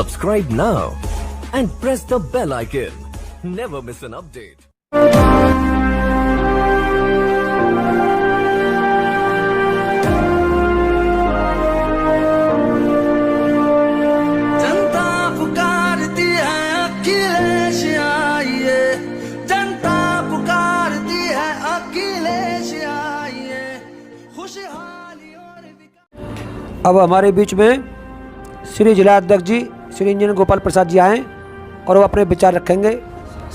Subscribe now and press the bell icon. Never miss an update. जनता पुकारती है अखिलेश आइए, जनता पुकारती है अखिलेश आइए, खुशहाली और विकास। अब हमारे बीच में श्री जिला अध्यक्ष जी श्री इंजन गोपाल प्रसाद जी आए और वो अपने विचार रखेंगे।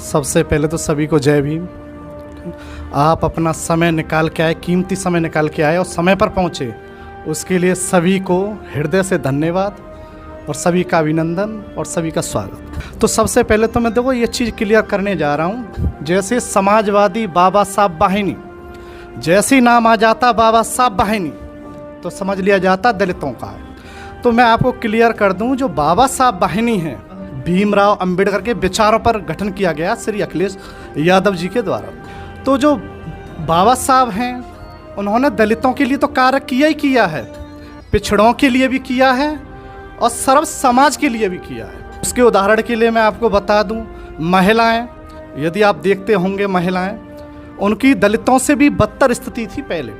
सबसे पहले तो सभी को जय भीम। आप अपना समय निकाल के आए, कीमती समय निकाल के आए और समय पर पहुँचे, उसके लिए सभी को हृदय से धन्यवाद और सभी का अभिनंदन और सभी का स्वागत। तो सबसे पहले तो मैं देखो ये चीज़ क्लियर करने जा रहा हूँ, जैसे समाजवादी बाबा साहब वाहिनी, जैसे ही नाम आ जाता बाबा साहब वाहिनी तो समझ लिया जाता दलितों का है। तो मैं आपको क्लियर कर दूं, जो बाबा साहब वाहिनी है भीमराव अंबेडकर के विचारों पर गठन किया गया श्री अखिलेश यादव जी के द्वारा। तो जो बाबा साहब हैं उन्होंने दलितों के लिए तो कार्य किया ही किया है, पिछड़ों के लिए भी किया है और सर्व समाज के लिए भी किया है। उसके उदाहरण के लिए मैं आपको बता दूं, महिलाएं, यदि आप देखते होंगे महिलाएं, उनकी दलितों से भी बदतर स्थिति थी पहले।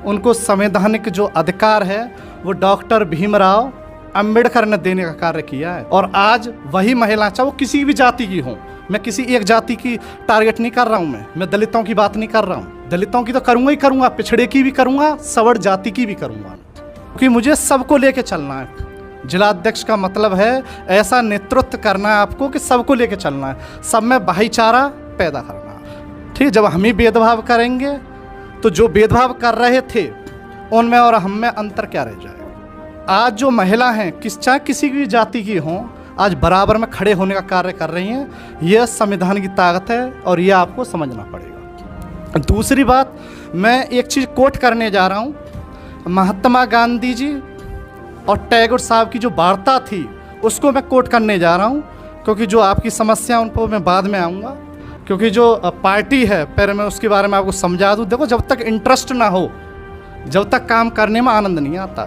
उनको संवैधानिक जो अधिकार है वो डॉक्टर भीमराव अंबेडकर ने देने का कार्य किया है। और आज वही महिला, चाहे वो किसी भी जाति की हो, मैं किसी एक जाति की टारगेट नहीं कर रहा हूँ, मैं दलितों की बात नहीं कर रहा हूँ। दलितों की तो करूँगा ही करूँगा, पिछड़े की भी करूँगा, सवर्ण जाति की भी करूँगा, क्योंकि मुझे सबको लेके चलना है। जिला अध्यक्ष का मतलब है ऐसा नेतृत्व करना है आपको कि सबको लेके चलना है, सब में भाईचारा पैदा करना है। ठीक, जब हम ही भेदभाव करेंगे तो जो भेदभाव कर रहे थे उनमें और हम में अंतर क्या रह जाएगा। आज जो महिला हैं, चाहे किसी भी जाति की हों, आज बराबर में खड़े होने का कार्य कर रही हैं। यह संविधान की ताकत है और यह आपको समझना पड़ेगा। दूसरी बात, मैं एक चीज़ कोट करने जा रहा हूँ, महात्मा गांधी जी और टैगोर साहब की जो वार्ता थी उसको मैं कोट करने जा रहा हूँ, क्योंकि जो आपकी समस्या उन पर मैं बाद में आऊँगा, क्योंकि जो पार्टी है पहले मैं उसके बारे में आपको समझा दूँ। देखो, जब तक इंटरेस्ट ना हो, जब तक काम करने में आनंद नहीं आता,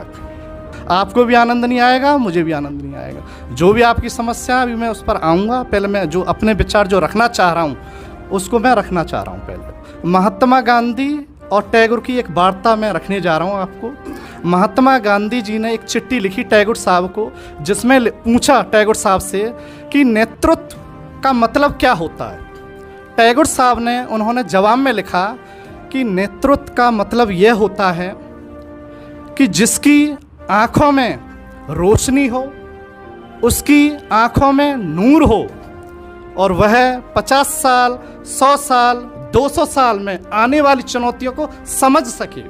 आपको भी आनंद नहीं आएगा, मुझे भी आनंद नहीं आएगा। जो भी आपकी समस्या अभी मैं उस पर आऊँगा, पहले मैं जो अपने विचार जो रखना चाह रहा हूँ उसको मैं रखना चाह रहा हूँ। पहले महात्मा गांधी और टैगोर की एक वार्ता मैं रखने जा रहा हूँ आपको। महात्मा गांधी जी ने एक चिट्ठी लिखी टैगोर साहब को, जिसमें पूछा टैगोर साहब से कि नेतृत्व का मतलब क्या होता है। टैगोर साहब ने उन्होंने जवाब में लिखा कि नेतृत्व का मतलब यह होता है कि जिसकी आँखों में रोशनी हो, उसकी आँखों में नूर हो और वह 50 साल, 100 साल, 200 साल में आने वाली चुनौतियों को समझ सके,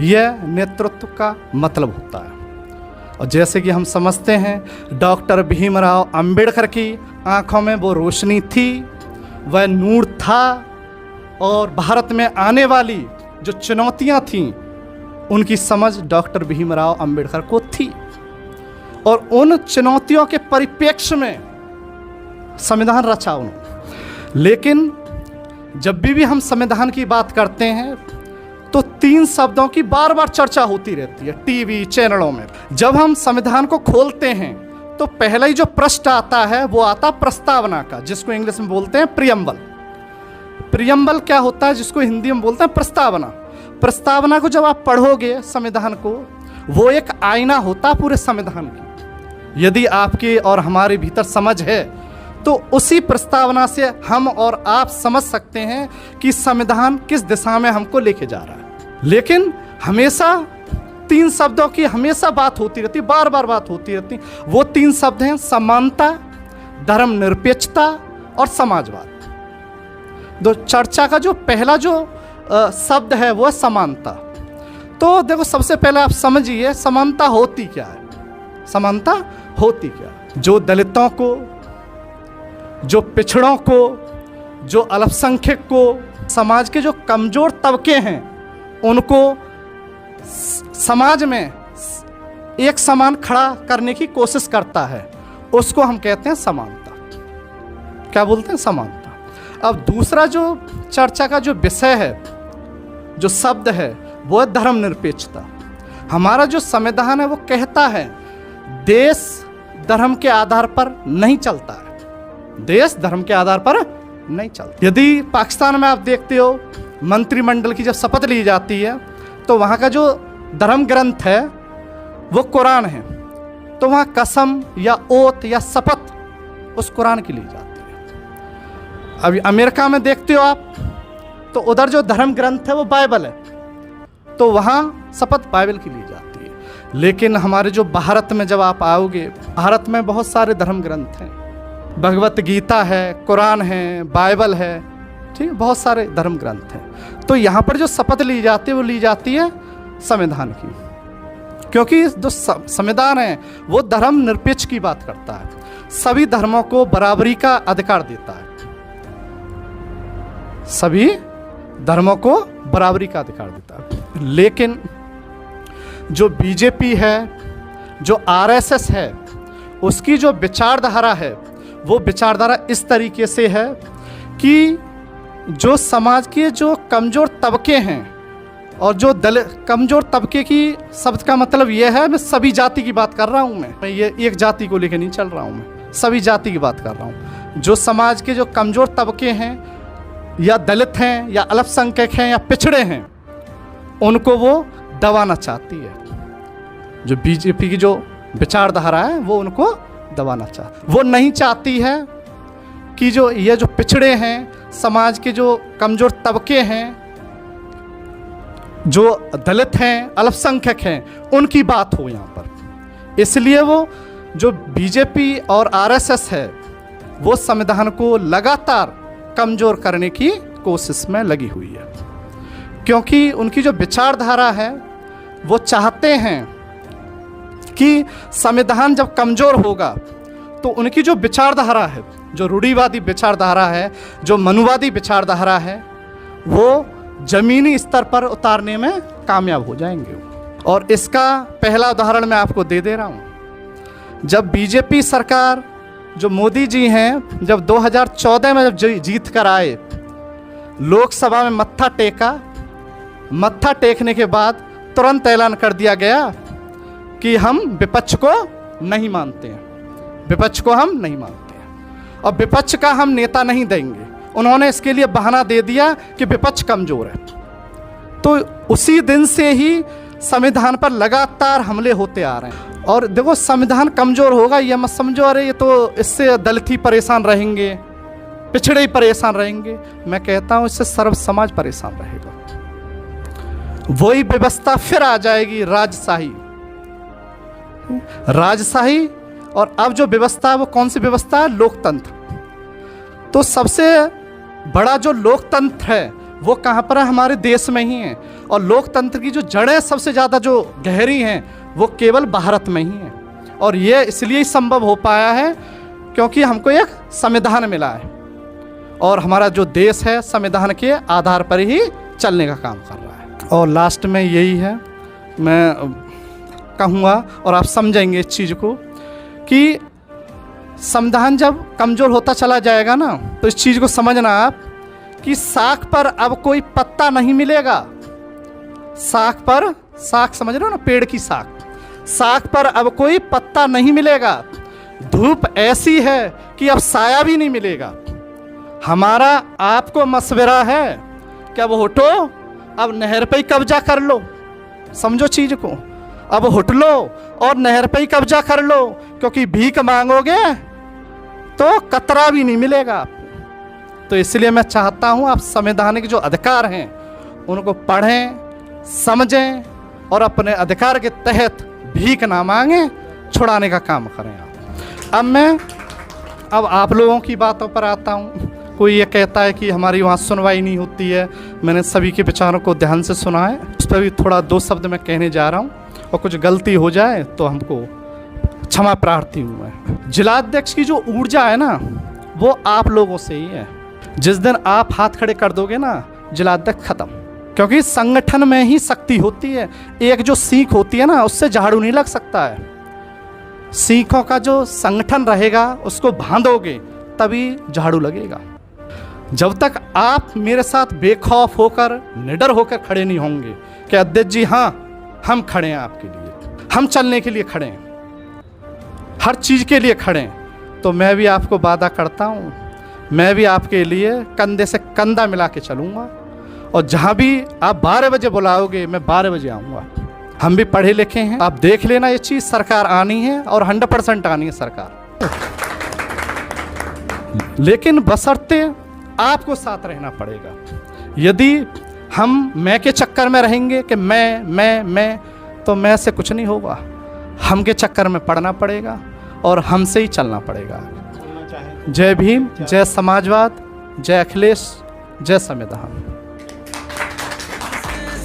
यह नेतृत्व का मतलब होता है। और जैसे कि हम समझते हैं, डॉक्टर भीमराव अंबेडकर की आँखों में वो रोशनी थी, वह नूर था, और भारत में आने वाली जो चुनौतियां थीं उनकी समझ डॉक्टर भीमराव अंबेडकर को थी। और उन चुनौतियों के परिप्रेक्ष्य में संविधान रचा उन्होंने। लेकिन जब भी हम संविधान की बात करते हैं तो 3 शब्दों की बार बार चर्चा होती रहती है टीवी चैनलों में। जब हम संविधान को खोलते हैं तो पहला ही जो पृष्ठ आता है वो आता प्रस्तावना का, जिसको इंग्लिश में बोलते हैं प्रियम्बल। प्रियम्बल क्या होता है, जिसको हिंदी में बोलते हैं प्रस्तावना। प्रस्तावना को जब आप पढ़ोगे संविधान को, वो एक आईना होता पूरे संविधान की। यदि आपके और हमारे भीतर समझ है तो उसी प्रस्तावना से हम और आप समझ सकते हैं कि संविधान किस दिशा में हमको लेके जा रहा है। लेकिन हमेशा 3 शब्दों की हमेशा बात होती रहती, बार बार बात होती रहती। वो 3 शब्द हैं समानता, धर्मनिरपेक्षता और समाजवाद। दो चर्चा का जो पहला जो शब्द है वो है समानता। तो देखो, सबसे पहले आप समझिए समानता होती क्या है। समानता होती क्या? जो दलितों को, जो पिछड़ों को, जो अल्पसंख्यक को, समाज के जो कमजोर तबके हैं उनको समाज में एक समान खड़ा करने की कोशिश करता है, उसको हम कहते हैं समानता। क्या बोलते हैं? समानता। अब दूसरा जो चर्चा का जो विषय है, जो शब्द है, वो है धर्मनिरपेक्षता। हमारा जो संविधान है वो कहता है देश धर्म के आधार पर नहीं चलता है। देश धर्म के आधार पर नहीं चलता। यदि पाकिस्तान में आप देखते हो मंत्रिमंडल की जब शपथ ली जाती है तो वहाँ का जो धर्म ग्रंथ है वो कुरान है, तो वहाँ कसम या ओत या शपथ उस कुरान की ली जाती है। अभी अमेरिका में देखते हो आप तो उधर जो धर्म ग्रंथ है वो बाइबल है, तो वहाँ शपथ बाइबल की ली जाती है। लेकिन हमारे जो भारत में जब आप आओगे, भारत में बहुत सारे धर्म ग्रंथ हैं, भगवत गीता है, कुरान है, बाइबल है, ठीक है, बहुत सारे धर्म ग्रंथ हैं। तो यहाँ पर जो शपथ ली जाती है वो ली जाती है संविधान की, क्योंकि जो संविधान है वो धर्म निरपेक्ष की बात करता है, सभी धर्मों को बराबरी का अधिकार देता है, सभी धर्मों को बराबरी का अधिकार देता है। लेकिन जो बीजेपी है, जो आरएसएस है, उसकी जो विचारधारा है वो विचारधारा इस तरीके से है कि जो समाज के जो कमज़ोर तबके हैं और जो कमज़ोर तबके की शब्द का मतलब ये है, मैं सभी जाति की बात कर रहा हूँ, मैं ये एक जाति को लेकर नहीं चल रहा हूँ, मैं सभी जाति की बात कर रहा हूँ। जो समाज के जो कमज़ोर तबके हैं या दलित हैं या अल्पसंख्यक हैं या पिछड़े हैं, उनको वो दबाना चाहती है। जो बीजेपी की जो विचारधारा है वो उनको दबाना चाहती है। वो नहीं चाहती है कि जो ये जो पिछड़े हैं, समाज के जो कमज़ोर तबके हैं, जो दलित हैं, अल्पसंख्यक हैं, उनकी बात हो यहाँ पर। इसलिए वो जो बीजेपी और आरएसएस है वो संविधान को लगातार कमज़ोर करने की कोशिश में लगी हुई है, क्योंकि उनकी जो विचारधारा है वो चाहते हैं कि संविधान जब कमज़ोर होगा तो उनकी जो विचारधारा है, जो रूढ़िवादी विचारधारा है, जो मनुवादी विचारधारा है, वो ज़मीनी स्तर पर उतारने में कामयाब हो जाएंगे। और इसका पहला उदाहरण मैं आपको दे रहा हूँ। जब बीजेपी सरकार, जो मोदी जी हैं, जब 2014 में जब जीत कर आए, लोकसभा में मत्था टेका, मत्था टेकने के बाद तुरंत ऐलान कर दिया गया कि हम विपक्ष को नहीं मानते हैं, विपक्ष को हम नहीं मानते हैं और विपक्ष का हम नेता नहीं देंगे। उन्होंने इसके लिए बहाना दे दिया कि विपक्ष कमज़ोर है। तो उसी दिन से ही संविधान पर लगातार हमले होते आ रहे हैं। और देखो, संविधान कमज़ोर होगा ये मत समझो अरे ये तो इससे दलित ही परेशान रहेंगे, पिछड़े ही परेशान रहेंगे। मैं कहता हूँ इससे सर्व समाज परेशान रहेगा। वही व्यवस्था फिर आ जाएगी, राजशाही। राजशाही और अब जो व्यवस्था है वो कौन सी व्यवस्था है? लोकतंत्र। तो सबसे बड़ा जो लोकतंत्र है वो कहाँ पर है? हमारे देश में ही है। और लोकतंत्र की जो जड़ें सबसे ज़्यादा जो गहरी हैं वो केवल भारत में ही है। और ये इसलिए संभव हो पाया है क्योंकि हमको एक संविधान मिला है और हमारा जो देश है संविधान के आधार पर ही चलने का काम कर रहा है। और लास्ट में यही है, मैं कहूँगा और आप समझेंगे इस चीज़ को कि संविधान जब कमज़ोर होता चला जाएगा ना, तो इस चीज़ को समझना आप कि साख पर अब कोई पत्ता नहीं मिलेगा। साख पर, साख समझ रहे हो ना, पेड़ की साख, साख पर अब कोई पत्ता नहीं मिलेगा। धूप ऐसी है कि अब साया भी नहीं मिलेगा। हमारा आपको मशवरा है कि अब उठो, अब नहर पे ही कब्जा कर लो। समझो चीज़ को, अब उठ लो और नहर पे ही कब्जा कर लो, क्योंकि भीख मांगोगे तो कतरा भी नहीं मिलेगा आपको। तो इसलिए मैं चाहता हूं आप संवैधानिक जो अधिकार हैं उनको पढ़ें, समझें और अपने अधिकार के तहत भीख ना मांगें, छुड़ाने का काम करें आप। अब आप लोगों की बातों पर आता हूं। कोई ये कहता है कि हमारी वहाँ सुनवाई नहीं होती है। मैंने सभी के विचारों को ध्यान से सुना है, उस पर भी थोड़ा दो शब्द मैं कहने जा रहा हूँ और कुछ गलती हो जाए तो हमको क्षमा प्रार्थी हूँ मैं। जिलाध्यक्ष की जो ऊर्जा है ना वो आप लोगों से ही है। जिस दिन आप हाथ खड़े कर दोगे ना, जिलाध्यक्ष खत्म, क्योंकि संगठन में ही शक्ति होती है। एक जो सीख होती है ना उससे झाड़ू नहीं लग सकता है। सीखों का जो संगठन रहेगा उसको बांधोगे तभी झाड़ू लगेगा। जब तक आप मेरे साथ बेखौफ होकर, निडर होकर खड़े नहीं होंगे कि अध्यक्ष जी हाँ हम खड़े हैं आपके लिए, हम चलने के लिए खड़े हैं, हर चीज़ के लिए खड़े हैं, तो मैं भी आपको वादा करता हूँ, मैं भी आपके लिए कंधे से कंधा मिला के चलूँगा, और जहाँ भी आप 12 बजे बुलाओगे मैं 12 बजे आऊँगा। हम भी पढ़े लिखे हैं, आप देख लेना ये चीज़, सरकार आनी है और 100% आनी है सरकार, लेकिन बशर्ते आपको साथ रहना पड़ेगा। यदि हम मैं के चक्कर में रहेंगे कि मैं, तो मैं से कुछ नहीं होगा। हम के चक्कर में पड़ना पड़ेगा और हमसे ही चलना पड़ेगा। जय भीम, जय समाजवाद, जय अखिलेश, जय संविधान।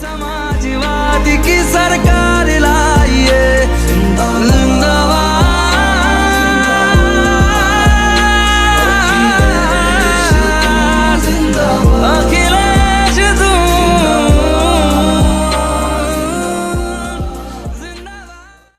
समाजवाद की सरकार लाइए,